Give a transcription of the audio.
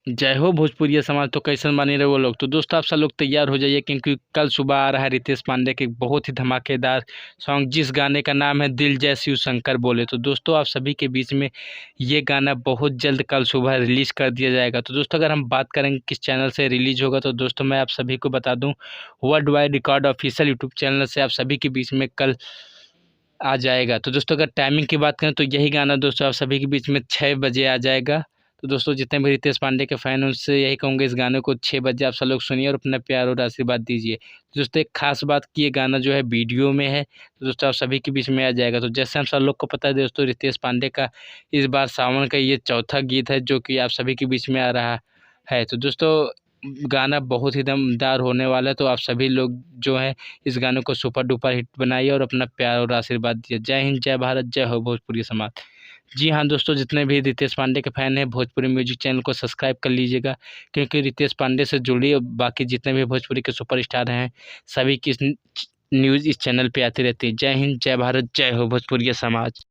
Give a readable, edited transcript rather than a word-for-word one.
जय हो भोजपुरिया समाज। तो कैसन बने रहे वो लोग। तो दोस्तों आप सब लोग तैयार हो जाइए, क्योंकि कल सुबह आ रहा है रितेश पांडे के बहुत ही धमाकेदार सॉन्ग, जिस गाने का नाम है दिल जय शिव शंकर बोले। तो दोस्तों आप सभी के बीच में ये गाना बहुत जल्द कल सुबह रिलीज कर दिया जाएगा। तो दोस्तों अगर हम बात करेंगे किस चैनल से रिलीज होगा, तो दोस्तों मैं आप सभी को बता दूं, world wide record official YouTube channel से आप सभी के बीच में कल आ जाएगा। तो दोस्तों अगर टाइमिंग की बात करें तो यही गाना दोस्तों आप सभी के बीच में 6 बजे आ जाएगा। तो दोस्तों जितने भी रितेश पांडे के फैन हैं उनसे यही कहूँगा, इस गाने को 6 बजे आप सब लोग सुनिए और अपना प्यार और आशीर्वाद दीजिए। तो दोस्तों एक खास बात कि ये गाना जो है वीडियो में है, तो दोस्तों आप सभी के बीच में आ जाएगा। तो जैसे हम सब लोग को पता है दोस्तों, रितेश पांडे का इस बार सावन का ये चौथा गीत है जो कि आप सभी के बीच में आ रहा है। तो दोस्तों गाना बहुत ही दमदार होने वाला है। तो आप सभी लोग जो है इस गाने को सुपर डुपर हिट बनाइए और अपना प्यार और आशीर्वाद दिए। जय हिंद, जय भारत, जय हो भोजपुरी समाज। जी हाँ दोस्तों, जितने भी रितेश पांडे के फैन हैं भोजपुरी म्यूजिक चैनल को सब्सक्राइब कर लीजिएगा, क्योंकि रितेश पांडे से जुड़ी और बाकी जितने भी भोजपुरी के सुपरस्टार हैं सभी की न्यूज़ इस चैनल पे आती रहती है। जय हिंद, जय भारत, जय हो भोजपुरी समाज।